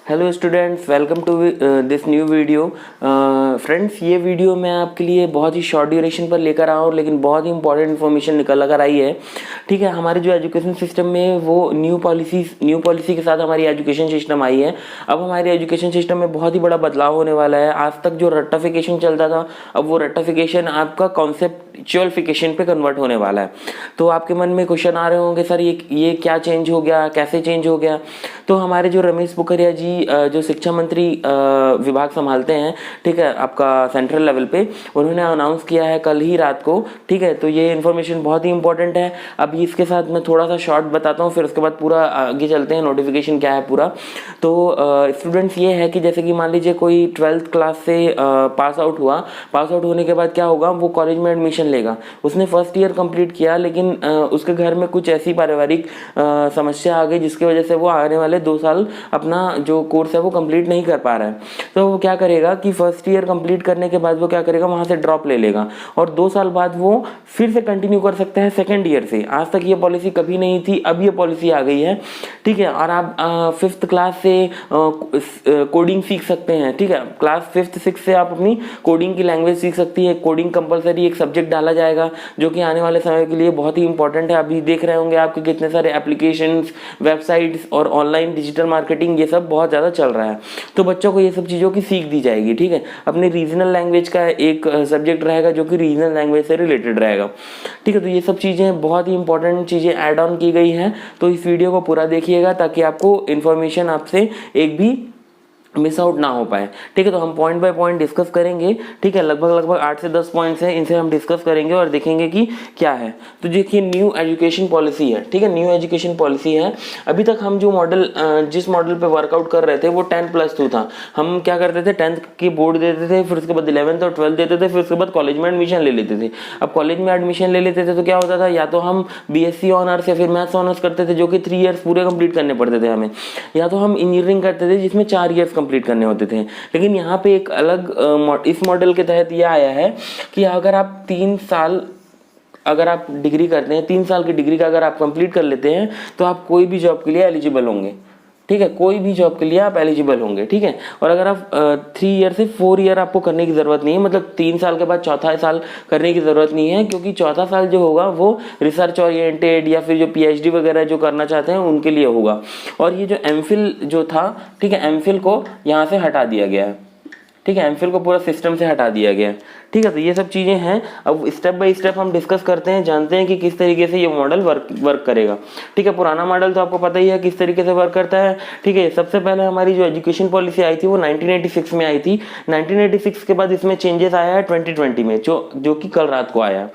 Hello students, welcome to this new video. Friends, ये video मैं आपके लिए बहुत ही शॉर्ट ड्यूरेशन पर लेकर आया हूँ, लेकिन बहुत ही इंपॉर्टेंट इन्फॉर्मेशन निकल कर आई है। ठीक है, हमारे जो एजुकेशन सिस्टम में वो न्यू पॉलिसी के साथ हमारी एजुकेशन सिस्टम आई है। अब हमारे एजुकेशन सिस्टम में बहुत ही बड़ा बदलाव होने वाला है। आज तक जो रट्टाफिकेशन चलता था, अब वो रट्टाफिकेशन आपका कॉन्सेप्चुअलिफिकेशन पे कन्वर्ट होने वाला है। तो आपके मन में क्वेश्चन आ रहे होंगे, सर ये क्या चेंज हो गया, कैसे चेंज हो गया। तो हमारे जो रमेश पोखरिया जी जो शिक्षा मंत्री विभाग संभालते हैं, ठीक है, आपका सेंट्रल लेवल पे, उन्होंने अनाउंस किया है कल ही रात को। ठीक है, तो ये इन्फॉर्मेशन बहुत ही इंपॉर्टेंट है। अभी इसके साथ मैं थोड़ा सा शॉर्ट बताता हूँ, फिर उसके बाद पूरा आगे चलते हैं, नोटिफिकेशन क्या है पूरा। तो स्टूडेंट्स, ये है कि जैसे कि मान लीजिए कोई 12th क्लास से पास आउट होने के बाद क्या होगा, वो कॉलेज में एडमिशन लेगा। उसने फर्स्ट ईयर कंप्लीट किया, लेकिन उसके घर में कुछ ऐसी पारिवारिक समस्या आ गई जिसकी वजह से वो आने वाले 2 साल अपना जो कोर्स है वो कंप्लीट नहीं कर पा रहा है। तो वो क्या करेगा कि फर्स्ट ईयर कंप्लीट करने के बाद वो क्या करेगा, वहाँ से ड्रॉप ले लेगा और 2 साल बाद वो फिर से कंटिन्यू कर सकता है सेकेंड ईयर से। आज तक ये पॉलिसी कभी नहीं थी, अब ये पॉलिसी आ गई है। ठीक है, और आप 5th क्लास से कोडिंग सीख सकते हैं। ठीक है, क्लास 5th 6 से आप अपनी कोडिंग की लैंग्वेज सीख सकती है। कोडिंग कंपलसरी एक सब्जेक्ट डाला जाएगा, जो कि आने वाले समय के लिए बहुत ही इंपॉर्टेंट है। अभी देख रहे होंगे आपके कितने सारे एप्लीकेशंस, वेबसाइट्स और ऑनलाइन डिजिटल मार्केटिंग, ये सब बहुत ज़्यादा चल रहा है। तो बच्चों को ये सब चीज़ों की सीख दी जाएगी। ठीक है, अपने रीजनल लैंग्वेज का एक सब्जेक्ट रहेगा जो कि रीजनल लैंग्वेज से रिलेटेड रहेगा। ठीक है, तो ये सब चीज़ें बहुत ही इंपॉर्टेंट चीज़ें ऐड ऑन की गई हैं। तो इस वीडियो को पूरा देखिएगा ताकि आपको इन्फॉर्मेशन आपसे एक भी मिस आउट ना हो पाए। ठीक है, तो हम पॉइंट बाय पॉइंट डिस्कस करेंगे। ठीक है, लगभग 8 से 10 पॉइंट्स हैं, इनसे हम डिस्कस करेंगे और देखेंगे कि क्या है। तो देखिए, न्यू एजुकेशन पॉलिसी है। ठीक है, न्यू एजुकेशन पॉलिसी है। अभी तक हम जो जिस मॉडल पे वर्कआउट कर रहे थे वो 10+2 था। हम क्या करते थे, 10th की बोर्ड देते थे, फिर उसके बाद 11th और 12th देते थे, फिर उसके बाद कॉलेज में एडमिशन ले लेते थे। अब कॉलेज में एडमिशन ले लेते थे तो क्या होता था, या तो हम BSc ऑनर्स या फिर मैथ्स ऑनर्स करते थे, जो कि 3 ईयर्स पूरे कंप्लीट करने पड़ते थे हमें, या तो हम इंजीनियरिंग करते थे जिसमें 4 ईयर्स कंप्लीट करने होते थे। लेकिन यहाँ पे एक अलग इस मॉडल के तहत यह आया है कि अगर आप 3 साल अगर आप डिग्री करते हैं, 3 साल की डिग्री का अगर आप कंप्लीट कर लेते हैं तो आप कोई भी जॉब के लिए एलिजिबल होंगे। ठीक है, कोई भी जॉब के लिए आप एलिजिबल होंगे। ठीक है, और अगर आप 3 ईयर से 4 ईयर आपको करने की ज़रूरत नहीं है, मतलब 3 साल के बाद चौथा साल करने की ज़रूरत नहीं है, क्योंकि चौथा साल जो होगा वो रिसर्च ओरिएंटेड या फिर जो PhD वगैरह जो करना चाहते हैं उनके लिए होगा। और ये जो MPhil जो था, ठीक है, MPhil को यहाँ से हटा दिया गया है। ठीक है, MPhil को पूरा सिस्टम से हटा दिया गया है। ठीक है, तो ये सब चीज़ें हैं। अब स्टेप बाय स्टेप हम डिस्कस करते हैं, जानते हैं कि किस तरीके से ये मॉडल वर्क करेगा। ठीक है, पुराना मॉडल तो आपको पता ही है किस तरीके से वर्क करता है। ठीक है, सबसे पहले हमारी जो एजुकेशन पॉलिसी आई थी वो 1986 में आई थी। 1986 के बाद इसमें चेंजेस आया है 2020 में, जो कि कल रात को आया।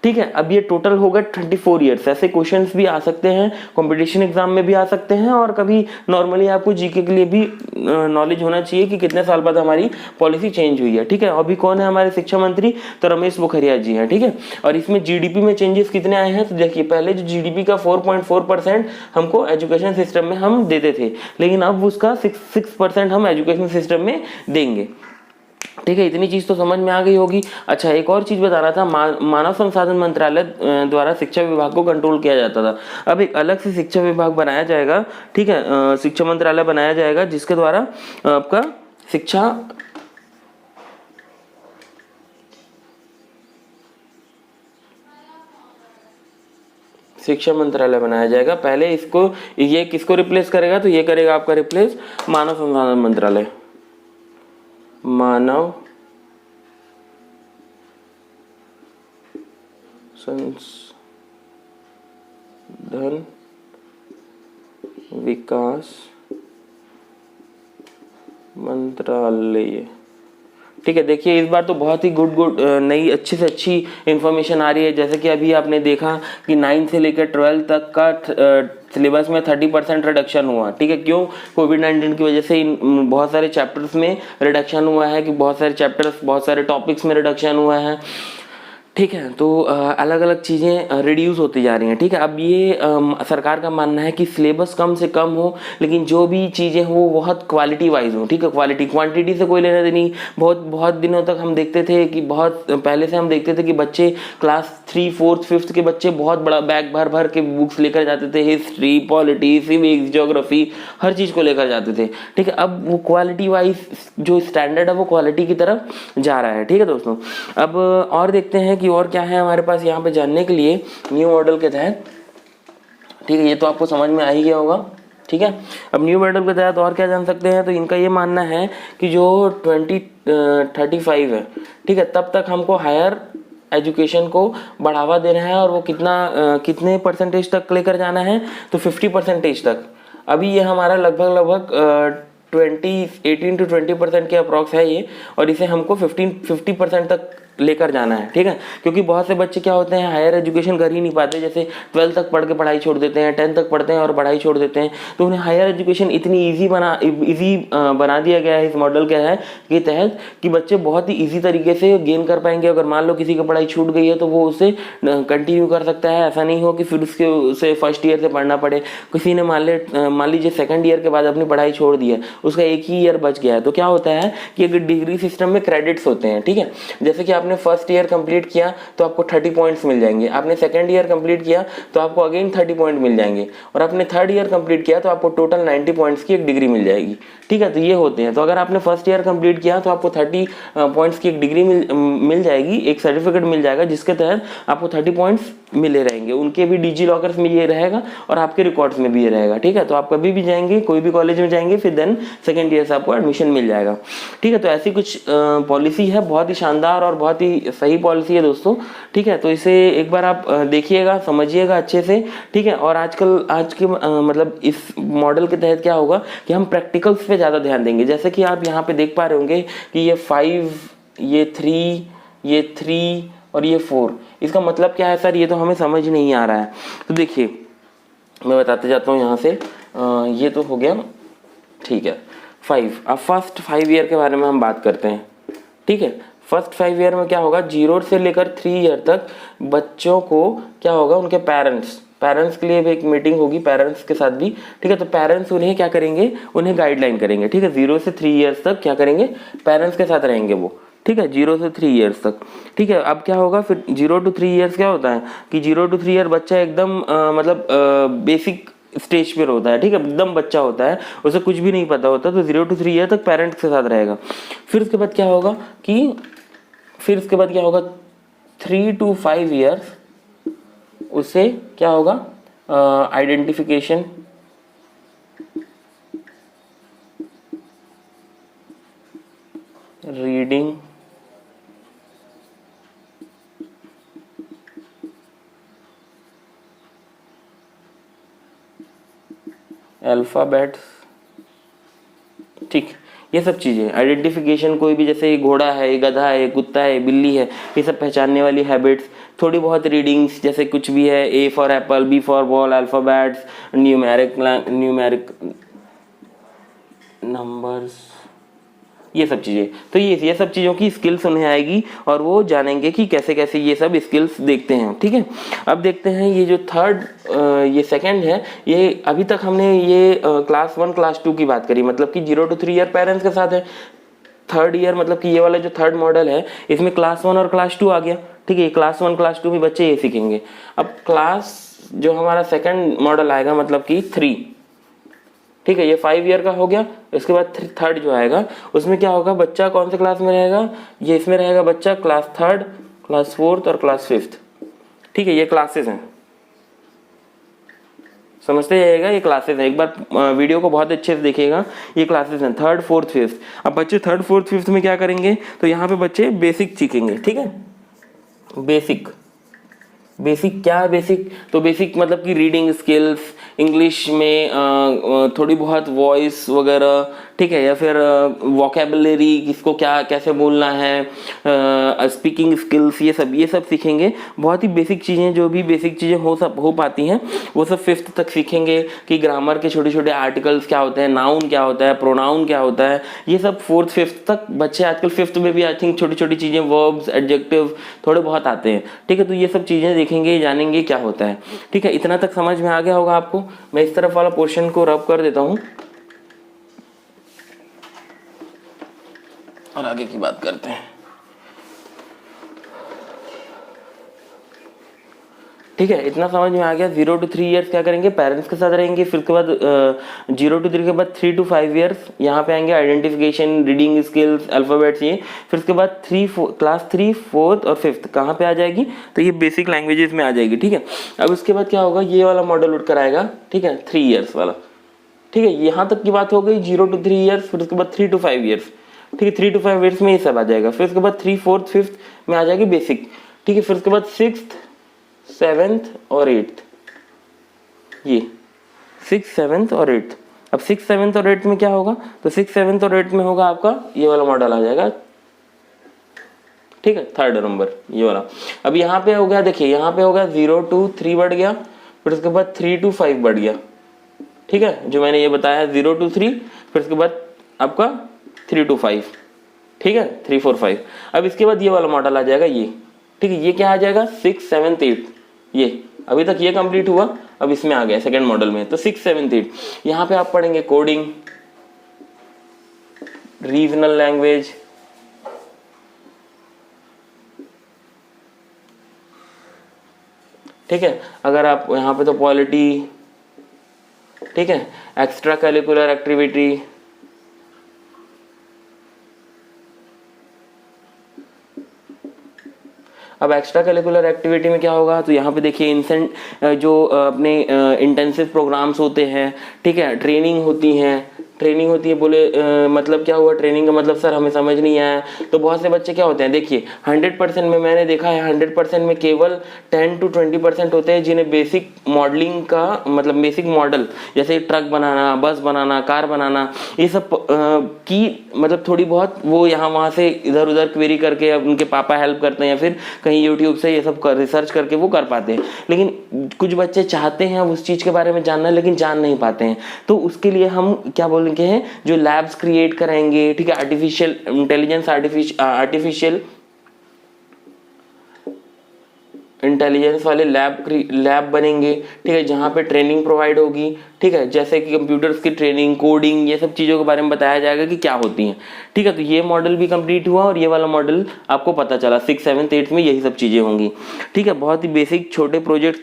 ठीक है, अब ये टोटल होगा 24 ईयर्स। ऐसे क्वेश्चंस भी आ सकते हैं, कंपटीशन एग्जाम में भी आ सकते हैं, और कभी नॉर्मली आपको जीके के लिए भी नॉलेज होना चाहिए कि कितने साल बाद हमारी पॉलिसी चेंज हुई है। ठीक है, अभी कौन है हमारे शिक्षा मंत्री, तो रमेश पोखरिया जी हैं। ठीक है, और इसमें GDP में चेंजेस कितने आए हैं, तो देखिए, पहले जो GDP का 4.4% हमको एजुकेशन सिस्टम में हम देते थे, लेकिन अब उसका 6% हम एजुकेशन सिस्टम में देंगे। ठीक है, इतनी चीज तो समझ में आ गई होगी। अच्छा, एक और चीज बताना था, मानव संसाधन मंत्रालय द्वारा शिक्षा विभाग को कंट्रोल किया जाता था। अब एक अलग से शिक्षा विभाग बनाया जाएगा। ठीक है, शिक्षा मंत्रालय बनाया जाएगा, जिसके द्वारा आपका शिक्षा मंत्रालय बनाया जाएगा। पहले ये किसको रिप्लेस करेगा, तो ये करेगा आपका रिप्लेस मानव संसाधन मंत्रालय। मानव संसाधन विकास मंत्रालय। ठीक है, देखिए, इस बार तो बहुत ही गुड नई अच्छी से अच्छी इंफॉर्मेशन आ रही है। जैसे कि अभी आपने देखा कि 9 से लेकर 12 तक का सिलेबस में 30% रिडक्शन हुआ। ठीक है, क्यों, कोविड-19 की वजह से बहुत सारे चैप्टर्स में रिडक्शन हुआ है, कि बहुत सारे चैप्टर्स, बहुत सारे टॉपिक्स में रिडक्शन हुआ है। ठीक है। तो अलग अलग चीज़ें रिड्यूस होती जा रही हैं। ठीक है, अब ये सरकार का मानना है कि सिलेबस कम से कम हो, लेकिन जो भी चीज़ें हो वो बहुत क्वालिटी वाइज हो। ठीक है, क्वालिटी क्वांटिटी से कोई लेना देनी। बहुत बहुत दिनों तक हम देखते थे कि बहुत पहले से हम देखते थे कि बच्चे क्लास 3, 4, 5 के बच्चे बहुत बड़ा बैग भर भर के बुक्स लेकर जाते थे, हिस्ट्री, पॉलिटी, सिविक्स, ज्योग्राफी, हर चीज़ को लेकर जाते थे। ठीक है, अब वो क्वालिटी वाइज जो स्टैंडर्ड है वो क्वालिटी की तरफ जा रहा है। ठीक है दोस्तों, अब और देखते हैं कि और क्या है हमारे पास यहाँ पे जानने के लिए न्यू मॉडल के तहत। ठीक है, ये तो आपको समझ में आ ही गया होगा। ठीक है, अब न्यू मॉडल के तहत और क्या जान सकते हैं, तो इनका ये मानना है कि जो 2035 है, ठीक है, तब तक हमको हायर एजुकेशन को बढ़ावा देना है। और वो कितने परसेंटेज तक लेकर जाना है, तो 50% तक। अभी ये हमारा लगभग 18 to 20% के अप्रॉक्स है ये, और इसे हमको 50% तक लेकर जाना है। ठीक है, क्योंकि बहुत से बच्चे क्या होते हैं, हायर एजुकेशन कर ही नहीं पाते, जैसे 12 तक पढ़ के पढ़ाई छोड़ देते हैं, 10 तक पढ़ते हैं और पढ़ाई छोड़ देते हैं। तो उन्हें हायर एजुकेशन इतनी ईजी बना दिया गया है इस मॉडल के तहत कि बच्चे बहुत ही ईजी तरीके से गेन कर पाएंगे। अगर मान लो किसी की पढ़ाई छूट गई है तो वो उसे कंटिन्यू कर सकता है। ऐसा नहीं हो कि फिर उसे फर्स्ट ईयर से पढ़ना पड़े। किसी ने मान लीजिए सेकंड ईयर के बाद अपनी पढ़ाई छोड़ दी है, उसका एक ही ईयर बच गया है, तो क्या होता है कि अगर डिग्री सिस्टम में क्रेडिट्स होते हैं। ठीक है, जैसे कि आपने फर्स्ट ईयर कंप्लीट किया तो आपको 30 पॉइंट्स मिल जाएंगे, आपने सेकंड ईयर कंप्लीट किया तो आपको अगेन 30 पॉइंट मिल जाएंगे, और आपने थर्ड ईयर कंप्लीट किया तो आपको टोटल 90 पॉइंट्स की एक डिग्री मिल जाएगी। ठीक है, तो ये होते हैं। तो अगर आपने फर्स्ट ईयर कंप्लीट किया तो आपको 30 पॉइंट्स की एक डिग्री मिल जाएगी, एक सर्टिफिकेट मिल जाएगा जिसके तहत आपको 30 पॉइंट्स मिले रहेंगे। उनके भी डिजी लॉकर्स में ये रहेगा और आपके रिकॉर्ड्स में भी ये रहेगा। ठीक है, तो आप कभी भी जाएंगे, कोई भी कॉलेज में जाएंगे, फिर देन सेकंड ईयर से आपको एडमिशन मिल जाएगा। ठीक है, तो ऐसी कुछ पॉलिसी है, बहुत ही शानदार और बहुत ही सही पॉलिसी है दोस्तों। ठीक है, तो इसे एक बार आप देखिएगा, समझिएगा अच्छे से। ठीक है, और आज के मतलब इस मॉडल के तहत क्या होगा कि हम प्रैक्टिकल्स पे ज़्यादा ध्यान देंगे। जैसे कि आप यहाँ पे देख पा रहे होंगे कि ये 5, ये 3, ये 3 और ये 4, इसका मतलब क्या है सर, ये तो हमें समझ नहीं आ रहा है। तो देखिए मैं बताते जाता हूँ यहाँ से। ये तो हो गया, ठीक है, 5। अब फर्स्ट 5 ईयर के बारे में हम बात करते हैं। ठीक है, फर्स्ट 5 ईयर में क्या होगा, 0 से लेकर 3 ईयर तक बच्चों को क्या होगा, उनके पेरेंट्स के लिए भी एक मीटिंग होगी, पेरेंट्स के साथ भी। ठीक है, तो पेरेंट्स उन्हें क्या करेंगे, उन्हें गाइडलाइन करेंगे। ठीक है, 0 से 3 ईयर्स तक क्या करेंगे, पेरेंट्स के साथ रहेंगे वो। ठीक है, 0 से 3 ईयर्स तक। ठीक है, अब क्या होगा फिर 0 to 3 ईयर्स क्या होता है कि 0 to 3 ईयर बच्चा एकदम मतलब बेसिक स्टेज पर होता है। ठीक है, एकदम बच्चा होता है, उसे कुछ भी नहीं पता होता, तो 0 to 3 ईयर तक पेरेंट्स के साथ रहेगा। फिर उसके बाद क्या होगा 3 to 5 ईयर्स उससे क्या होगा, आइडेंटिफिकेशन, रीडिंग, अल्फाबेट्स। ठीक, ये सब चीज़ें आइडेंटिफिकेशन, कोई भी जैसे घोड़ा है, गधा है, कुत्ता है, बिल्ली है, ये सब पहचानने वाली हैबिट्स। थोड़ी बहुत रीडिंग्स, जैसे कुछ भी है, A for Apple, B for ball, alphabets, numeric numbers, ये सब चीज़ें। तो ये सब चीज़ों की स्किल्स उन्हें आएगी और वो जानेंगे कि कैसे कैसे ये सब स्किल्स देखते हैं। ठीक है, अब देखते हैं ये जो ये सेकंड है, ये अभी तक हमने ये क्लास 1 क्लास 2 की बात करी, मतलब कि 0 to 3 ईयर पेरेंट्स के साथ है। थर्ड ईयर मतलब कि ये वाला जो थर्ड मॉडल है, इसमें क्लास 1 और क्लास 2 आ गया। ठीक है, क्लास 1 क्लास 2 में बच्चे ये सीखेंगे। अब जो हमारा सेकंड मॉडल आएगा मतलब कि 3। ठीक है, ये 5 ईयर का हो गया। इसके बाद थर्ड जो आएगा उसमें क्या होगा, बच्चा कौन से क्लास में रहेगा, ये इसमें रहेगा बच्चा क्लास 3, क्लास 4 और क्लास 5। ठीक है, ये क्लासेस हैं, समझते जाइएगा, ये क्लासेस हैं। एक बार वीडियो को बहुत अच्छे से देखिएगा, ये क्लासेस हैं 3rd 4th 5th। अब बच्चे 3rd 4th 5th में क्या करेंगे, तो यहाँ पे बच्चे बेसिक सीखेंगे। ठीक है, बेसिक क्या है, तो बेसिक मतलब कि रीडिंग स्किल्स, इंग्लिश में थोड़ी बहुत वॉइस वगैरह। ठीक है, या फिर वोकेबलरी, किसको क्या कैसे बोलना है, स्पीकिंग स्किल्स, ये सब सीखेंगे। बहुत ही बेसिक चीज़ें, जो भी बेसिक चीज़ें हो पाती हैं वो सब 5th तक सीखेंगे कि ग्रामर के छोटे छोटे आर्टिकल्स क्या होते हैं, नाउन क्या होता है, प्रोनाउन क्या होता है, ये सब 4th 5th तक बच्चे आजकल 5th में भी आई थिंक छोटी छोटी चीज़ें, वर्ब्स, एडजेक्टिव थोड़े बहुत आते हैं। ठीक है, तो ये सब चीज़ें देखेंगे, जानेंगे क्या होता है। ठीक है, इतना तक समझ में आ गया होगा आपको। मैं इस तरफ वाला पोर्शन को रब कर देता हूँ और आगे की बात करते हैं। ठीक है, इतना समझ में आ गया। 0 to 3 ईयर्स क्या करेंगे, पेरेंट्स के साथ रहेंगे। फिर उसके बाद 0 to 3 के बाद 3 to 5 ईयर्स यहाँ पे आएंगे, आइडेंटिफिकेशन, रीडिंग स्किल्स, अल्फाबेट्स, ये। फिर उसके बाद क्लास 3, 4th और 5th कहाँ पे आ जाएगी, तो ये बेसिक लैंग्वेजेस में आ जाएगी। ठीक है, अब उसके बाद क्या होगा, ये वाला मॉडल उठ कर आएगा। ठीक है, 3 ईयर्स वाला। ठीक है, यहाँ तक की बात हो गई 0 to 3 ईयर्स। फिर उसके बाद 3 to 5 ईयर्स। ठीक है, 3 to 5 ईयर्स में ये सब आ जाएगा। फिर उसके बाद 3, 4th, 5th में आ जाएगी बेसिक। ठीक है, फिर उसके बाद 6th, 7th और 8th, ये 6th, 7th और 8th। अब 6th, 7th और 8th में क्या होगा, तो 6th, 7th और 8th में होगा आपका ये वाला मॉडल आ जाएगा। ठीक है, 3rd नंबर ये वाला। अब यहाँ पे हो गया, देखिए यहाँ पे होगा 0 to 3 बढ़ गया, फिर उसके बाद 3 to 5 बढ़ गया। ठीक है, जो मैंने ये बताया 0 to 3, फिर उसके बाद आपका 3 to 5। ठीक है, 3, 4, 5। अब इसके बाद ये वाला मॉडल आ जाएगा, ये। ठीक है, ये क्या आ जाएगा, 6, 7, 8, ये अभी तक ये कंप्लीट हुआ। अब इसमें आ गया सेकंड मॉडल में, तो 6, 7, 8। यहाँ पे आप पढ़ेंगे कोडिंग, रीजनल लैंग्वेज, ठीक है। अगर आप यहाँ पे तो पॉलिटी, ठीक है, एक्स्ट्रा करिकुलर एक्टिविटी, अब एक्स्ट्रा करिकुलर एक्टिविटी में क्या होगा, तो यहाँ पे देखिए जो अपने इंटेंसिव प्रोग्राम्स होते हैं, ठीक है, ट्रेनिंग होती है। बोले मतलब क्या हुआ, ट्रेनिंग का मतलब सर हमें समझ नहीं आया। तो बहुत से बच्चे क्या होते हैं, देखिए 100% में मैंने देखा है 100% में केवल 10 to 20% होते हैं जिन्हें बेसिक मॉडलिंग का मतलब बेसिक मॉडल, जैसे ट्रक बनाना, बस बनाना, कार बनाना, ये सब की मतलब थोड़ी बहुत वो यहाँ वहाँ से इधर उधर क्वेरी करके उनके पापा हेल्प करते हैं या फिर कहीं यूट्यूब से ये सब रिसर्च करके वो कर पाते हैं। लेकिन कुछ बच्चे चाहते हैं उस चीज़ के बारे में जानना, लेकिन जान नहीं पाते हैं। तो उसके लिए हम क्या बोलेंगे हैं, जो लैब्स क्रिएट कराएंगे, ठीक है, आर्टिफिशियल इंटेलिजेंस, आर्टिफिशियल इंटेलिजेंस वाले लैब बनेंगे। ठीक है, जहाँ पे ट्रेनिंग प्रोवाइड होगी। ठीक है, जैसे कि कंप्यूटर्स की ट्रेनिंग, कोडिंग, ये सब चीज़ों के बारे में बताया जाएगा कि क्या होती हैं। ठीक है, तो ये मॉडल भी कंप्लीट हुआ और ये वाला मॉडल आपको पता चला 6, 7, 8 में यही सब चीज़ें होंगी। ठीक है, बहुत ही बेसिक छोटे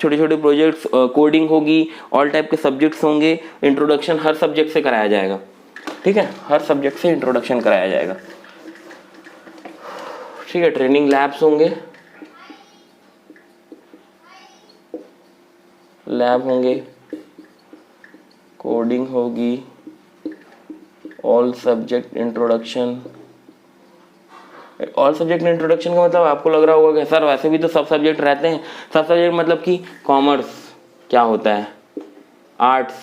छोटे प्रोजेक्ट्स, कोडिंग होगी, ऑल टाइप के सब्जेक्ट्स होंगे, इंट्रोडक्शन हर सब्जेक्ट से कराया जाएगा। ठीक है, हर सब्जेक्ट से इंट्रोडक्शन कराया जाएगा। ठीक है, ट्रेनिंग लैब्स होंगे, लैब होंगे, कोडिंग होगी, all subject introduction. All subject introduction का मतलब आपको लग रहा होगा कि सर वैसे भी तो सब सब्जेक्ट रहते हैं। सब सब्जेक्ट मतलब कि कॉमर्स क्या होता है, आर्ट्स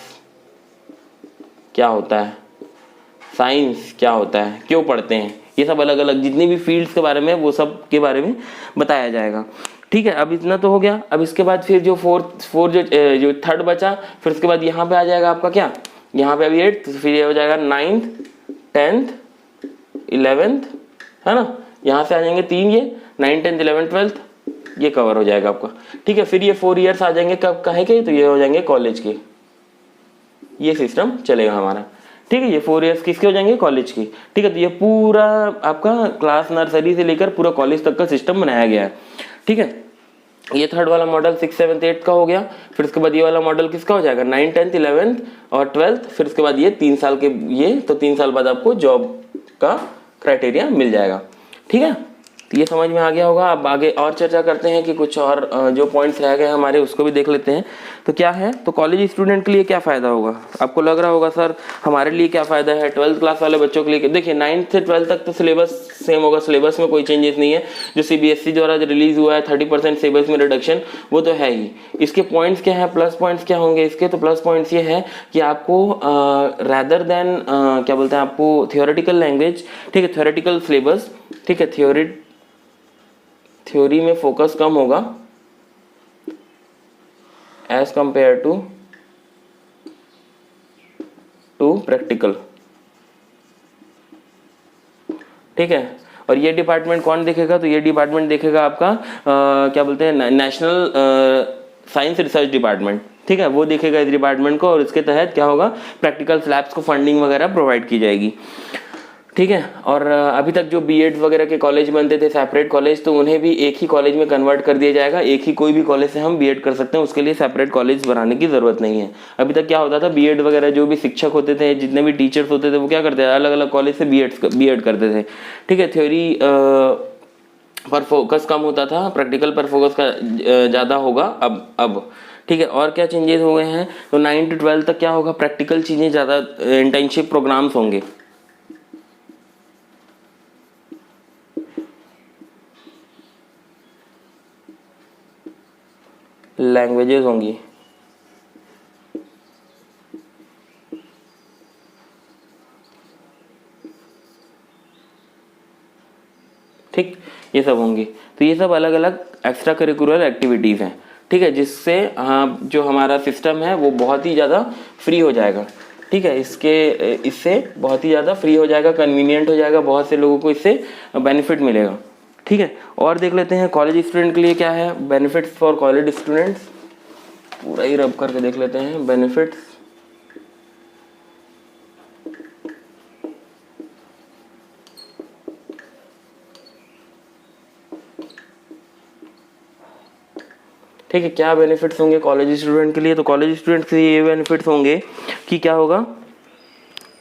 क्या होता है, साइंस क्या होता है, क्यों पढ़ते हैं, ये सब अलग अलग जितनी भी फील्ड्स के बारे में वो सब के बारे में बताया जाएगा। ठीक है, अब इतना तो हो गया। अब इसके बाद फिर जो जो थर्ड बचा, फिर उसके बाद यहाँ पे आ जाएगा आपका क्या, यहाँ पे अभी 8, फिर ये हो जाएगा 9th, 10th, 11th, है ना। यहाँ से आ जाएंगे 3, ये 9, 10, 11, 12 ये कवर हो जाएगा आपका। ठीक है, फिर ये 4 ईयर्स आ जाएंगे कब कहे के, तो ये हो जाएंगे कॉलेज के। ये सिस्टम चलेगा हमारा। ठीक है, ये 4 ईयर्स किसके हो जाएंगे, कॉलेज की। ठीक है, तो ये पूरा आपका क्लास नर्सरी से लेकर पूरा कॉलेज तक का सिस्टम बनाया गया है। ठीक है, ये थर्ड वाला मॉडल 6, 7, 8 का हो गया। फिर उसके बाद ये वाला मॉडल किसका हो जाएगा, 9, 10, 11 और 12। फिर उसके बाद ये 3 साल के, ये तो 3 साल बाद आपको जॉब का क्राइटेरिया मिल जाएगा। ठीक है, तो ये समझ में आ गया होगा। अब आगे और चर्चा करते हैं कि कुछ और जो पॉइंट्स रह गए हमारे उसको भी देख लेते हैं। तो क्या है, तो कॉलेज स्टूडेंट के लिए क्या फ़ायदा होगा, आपको लग रहा होगा सर हमारे लिए क्या फ़ायदा है। 12th क्लास वाले बच्चों के लिए देखिए 9th से 12th तक तो सिलेबस सेम होगा, सिलेबस में कोई चेंजेस नहीं है। जो सीबीएसई द्वारा रिलीज हुआ है 30% सिलेबस में रिडक्शन, वो तो है ही। इसके पॉइंट्स क्या है, प्लस पॉइंट्स क्या होंगे इसके, तो प्लस पॉइंट्स ये है कि आपको रैदर देन क्या बोलते हैं, आपको थियोरेटिकल लैंग्वेज, ठीक है, थियोरेटिकल सिलेबस, ठीक है, थ्योरी में फोकस कम होगा एज कंपेयर टू प्रैक्टिकल, ठीक है। और ये डिपार्टमेंट कौन देखेगा, तो ये डिपार्टमेंट देखेगा आपका क्या बोलते हैं, नेशनल साइंस रिसर्च डिपार्टमेंट, ठीक है, वो देखेगा इस डिपार्टमेंट को। और इसके तहत क्या होगा, प्रैक्टिकल लैब्स को फंडिंग वगैरह प्रोवाइड की जाएगी, ठीक है। और अभी तक जो बीएड वगैरह के कॉलेज बनते थे सेपरेट कॉलेज, तो उन्हें भी एक ही कॉलेज में कन्वर्ट कर दिया जाएगा। एक ही कोई भी कॉलेज से हम बीएड कर सकते हैं, उसके लिए सेपरेट कॉलेज बनाने की जरूरत नहीं है। अभी तक क्या होता था, बीएड वगैरह जो भी शिक्षक होते थे, जितने भी टीचर्स होते थे, वो क्या करते थे, अलग अलग कॉलेज से बीएड करते थे, ठीक है। थ्योरी पर फोकस कम होता था, प्रैक्टिकल पर फोकस का ज़्यादा होगा अब, ठीक है। और क्या चेंजेस हो गए हैं, तो 9 to 12 तक क्या होगा, प्रैक्टिकल चीज़ें ज़्यादा, इंटर्नशिप प्रोग्राम्स होंगे, लैंग्वेजेस होंगी, ठीक, ये सब होंगी। तो ये सब अलग अलग एक्स्ट्रा करिकुलर एक्टिविटीज़ हैं, ठीक है, जिससे जो हमारा सिस्टम है वो बहुत ही ज़्यादा फ्री हो जाएगा, ठीक है। इससे बहुत ही ज़्यादा फ्री हो जाएगा, कन्वीनियंट हो जाएगा, बहुत से लोगों को इससे बेनिफिट मिलेगा, ठीक है। और देख लेते हैं कॉलेज स्टूडेंट के लिए क्या है, बेनिफिट्स फॉर कॉलेज स्टूडेंट्स, पूरा ही रब करके देख लेते हैं बेनिफिट्स। ठीक है, क्या बेनिफिट्स होंगे कॉलेज स्टूडेंट के लिए, तो कॉलेज स्टूडेंट के लिए ये बेनिफिट्स होंगे कि क्या होगा,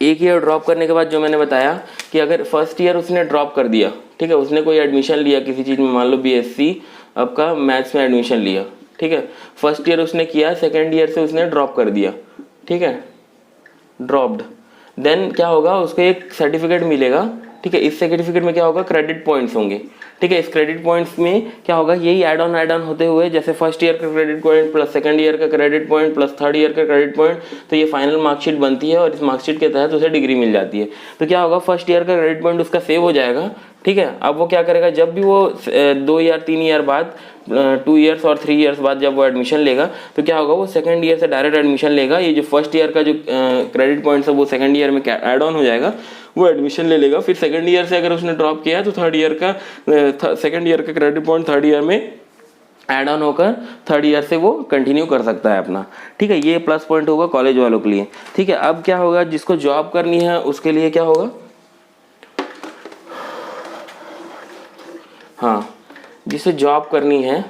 एक ईयर ड्रॉप करने के बाद जो मैंने बताया कि अगर फर्स्ट ईयर उसने ड्रॉप कर दिया, ठीक है, उसने कोई एडमिशन लिया किसी चीज़ में, मान लो बीएससी आपका मैथ्स में एडमिशन लिया, ठीक है, फर्स्ट ईयर उसने किया, सेकेंड ईयर से उसने ड्रॉप कर दिया, ठीक है, ड्रॉप्ड, देन क्या होगा, उसको एक सर्टिफिकेट मिलेगा, ठीक है। इस सर्टिफिकेट में क्या होगा, क्रेडिट पॉइंट्स होंगे, ठीक है। इस क्रेडिट पॉइंट्स में क्या होगा, यही ऐड ऑन होते हुए, जैसे फर्स्ट ईयर का credit point plus second year का credit point plus third year का क्रेडिट पॉइंट, तो ये फाइनल मार्कशीट बनती है और इस मार्कशीट के तहत उसे डिग्री मिल जाती है। तो क्या होगा, फर्स्ट ईयर का क्रेडिट पॉइंट उसका सेव हो जाएगा, ठीक है। अब वो क्या करेगा, जब भी वो 2 या 3 ईयर बाद, 2 ईयर्स और 3 ईयर्स बाद जब वो एडमिशन लेगा, तो क्या होगा, वो सेकंड ईयर से डायरेक्ट एडमिशन लेगा। ये जो फर्स्ट ईयर का जो क्रेडिट पॉइंट्स है वो सेकंड ईयर में ऐड ऑन हो जाएगा, वो एडमिशन ले लेगा। फिर सेकंड ईयर से अगर उसने ड्रॉप किया है तो थर्ड ईयर का सेकंड ईयर का क्रेडिट पॉइंट थर्ड ईयर में ऐड ऑन होकर थर्ड ईयर से वो कंटिन्यू कर सकता है अपना, ठीक है। ये प्लस पॉइंट होगा कॉलेज वालों के लिए, ठीक है। अब क्या होगा, जिसको जॉब करनी है उसके लिए क्या होगा, हाँ, जिसे जॉब करनी है,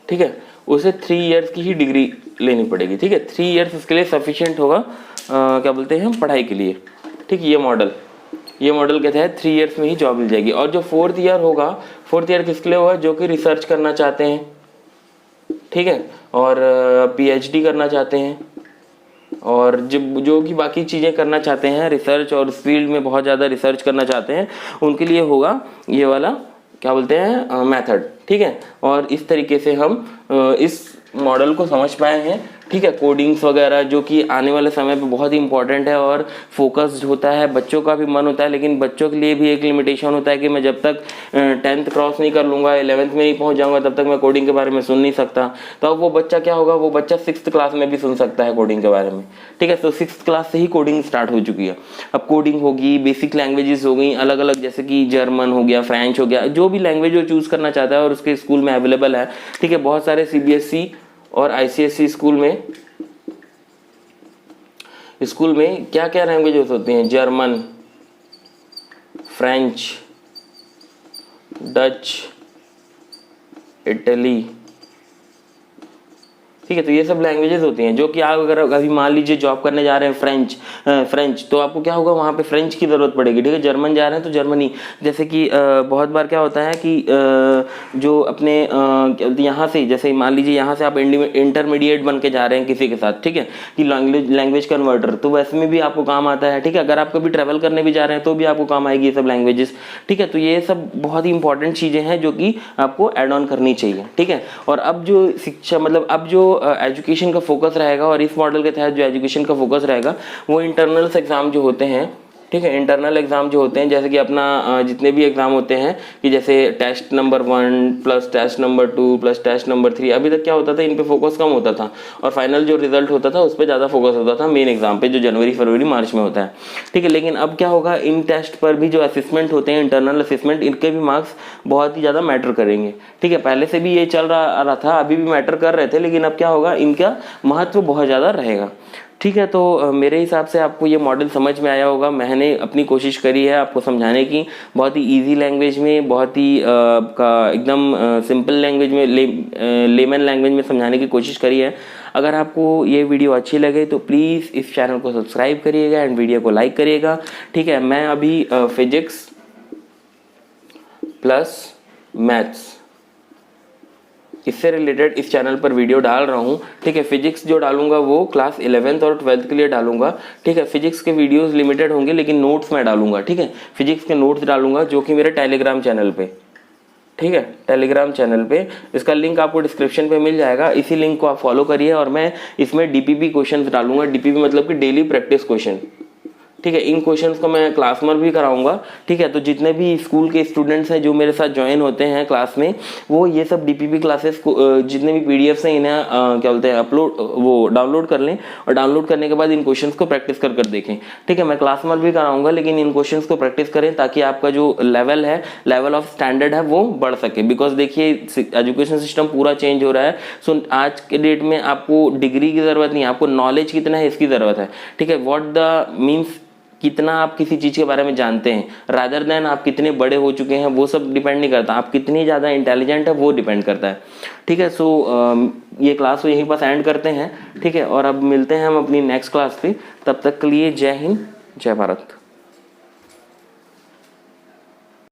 ठीक है, उसे 3 इयर्स की ही डिग्री लेनी पड़ेगी, ठीक है। 3 इयर्स उसके लिए सफिशिएंट होगा, क्या बोलते हैं, पढ़ाई के लिए, ठीक। ये मॉडल के तहत 3 इयर्स में ही जॉब मिल जाएगी। और जो 4th ईयर होगा, 4th ईयर किसके लिए होगा, जो कि रिसर्च करना चाहते हैं, ठीक है, और पीएचडी करना चाहते हैं, और जो कि बाकी चीज़ें करना चाहते हैं, रिसर्च और फील्ड में बहुत ज़्यादा रिसर्च करना चाहते हैं, उनके लिए होगा ये वाला क्या बोलते हैं, मेथड, ठीक है। और इस तरीके से हम इस मॉडल को समझ पाए हैं, ठीक है। कोडिंग्स वगैरह जो कि आने वाले समय पे बहुत ही इंपॉर्टेंट है और फोकस्ड होता है, बच्चों का भी मन होता है, लेकिन बच्चों के लिए भी एक लिमिटेशन होता है कि मैं जब तक 10th क्रॉस नहीं कर लूँगा, 11th में नहीं पहुँच जाऊँगा, तब तक मैं कोडिंग के बारे में सुन नहीं सकता। तो अब वो बच्चा क्या होगा, वो बच्चा 6th क्लास में भी सुन सकता है कोडिंग के बारे में, ठीक है। तो 6th क्लास से ही कोडिंग स्टार्ट हो चुकी है। अब कोडिंग होगी, बेसिक लैंग्वेजेस हो गई अलग अलग, जैसे कि जर्मन हो गया, फ्रेंच हो गया, जो भी लैंग्वेज वो चूज़ करना चाहता है और उसके स्कूल में अवेलेबल है, ठीक है। बहुत सारे सीबीएसई और आईसीएसई स्कूल में क्या क्या लैंग्वेजेस होती हैं, जर्मन, फ्रेंच, डच, इटली, ठीक है। तो ये सब लैंग्वेजेस होती हैं जो कि आप अगर अभी मान लीजिए जॉब करने जा रहे हैं फ्रेंच, तो आपको क्या होगा, वहाँ पे फ्रेंच की ज़रूरत पड़ेगी। ठीक है। जर्मन जा रहे हैं तो जर्मनी, जैसे कि बहुत बार क्या होता है कि जो अपने यहाँ से, जैसे मान लीजिए यहाँ से आप इंटरमीडिएट बन के जा रहे हैं किसी के साथ, ठीक है, कि लैंग्वेज कन्वर्टर, तो वैसे में भी आपको काम आता है। ठीक है। अगर आप कभी ट्रैवल करने भी जा रहे हैं तो भी आपको काम आएगी ये सब लैंग्वेजेस। ठीक है। तो ये सब बहुत ही इंपॉर्टेंट चीज़ें हैं जो कि आपको ऐड ऑन करनी चाहिए। ठीक है। और अब जो शिक्षा, मतलब अब जो एजुकेशन का फोकस रहेगा, और इस मॉडल के तहत जो एजुकेशन का फोकस रहेगा वो इंटरनल्स एग्जाम जो होते हैं, ठीक है, इंटरनल एग्जाम जो होते हैं, जैसे कि अपना जितने भी एग्जाम होते हैं, कि जैसे test number 1 plus test number 2 plus test number 3, अभी तक क्या होता था, इन पे फोकस कम होता था और फाइनल जो रिजल्ट होता था उस पर ज़्यादा फोकस होता था मेन एग्जाम पे, जो जनवरी फरवरी मार्च में होता है। ठीक है। लेकिन अब क्या होगा, इन टेस्ट पर भी जो असेसमेंट होते हैं, इंटरनल असेसमेंट, इनके भी मार्क्स बहुत ही ज़्यादा मैटर करेंगे। ठीक है। पहले से भी ये चल रहा था, अभी भी मैटर कर रहे थे, लेकिन अब क्या होगा, इनका महत्व बहुत ज़्यादा रहेगा। ठीक है। तो मेरे हिसाब से आपको ये मॉडल समझ में आया होगा। मैंने अपनी कोशिश करी है आपको समझाने की, बहुत ही इजी लैंग्वेज में, बहुत ही एकदम सिंपल लैंग्वेज में, लेमन लैंग्वेज में समझाने की कोशिश करी है। अगर आपको ये वीडियो अच्छी लगे तो प्लीज़ इस चैनल को सब्सक्राइब करिएगा एंड वीडियो को लाइक करिएगा। ठीक है। मैं अभी फिजिक्स प्लस मैथ्स, इससे रिलेटेड इस चैनल पर वीडियो डाल रहा हूँ। ठीक है। फिजिक्स जो डालूंगा वो क्लास 11th और 12th के लिए डालूंगा। ठीक है। फिजिक्स के वीडियोस लिमिटेड होंगे, लेकिन नोट्स मैं डालूंगा। ठीक है। फिजिक्स के नोट्स डालूंगा जो कि मेरे टेलीग्राम चैनल पे, ठीक है, टेलीग्राम चैनल पे, इसका लिंक आपको डिस्क्रिप्शन पे मिल जाएगा। इसी लिंक को आप फॉलो करिए और मैं इसमें डीपीपी क्वेश्चन डालूंगा। डीपीपी मतलब कि डेली प्रैक्टिस क्वेश्चन। ठीक है। इन क्वेश्चंस को मैं क्लास में भी कराऊंगा। ठीक है। तो जितने भी स्कूल के स्टूडेंट्स हैं जो मेरे साथ ज्वाइन होते हैं क्लास में, वो ये सब डीपीपी क्लासेस को, जितने भी पीडीएफ्स हैं, इन्हें क्या बोलते हैं, वो डाउनलोड कर लें, और डाउनलोड करने के बाद इन क्वेश्चंस को प्रैक्टिस कर देखें। ठीक है। मैं क्लास में भी कराऊंगा, लेकिन इन क्वेश्चंस को प्रैक्टिस करें ताकि आपका जो लेवल है, लेवल ऑफ स्टैंडर्ड है, वो बढ़ सके। बिकॉज देखिए एजुकेशन सिस्टम पूरा चेंज हो रहा है। सो आज के डेट में आपको डिग्री की जरूरत नहीं है, आपको नॉलेज कितना है इसकी जरूरत है। ठीक है। व्हाट द मीन्स, कितना आप किसी चीज़ के बारे में जानते हैं, रादर देन आप कितने बड़े हो चुके हैं, वो सब डिपेंड नहीं करता। आप कितनी ज़्यादा इंटेलिजेंट है वो डिपेंड करता है। ठीक है। सो ये क्लास को यहीं पास एंड करते हैं। ठीक है। और अब मिलते हैं हम अपनी नेक्स्ट क्लास पे। तब तक के लिए जय हिंद, जय भारत।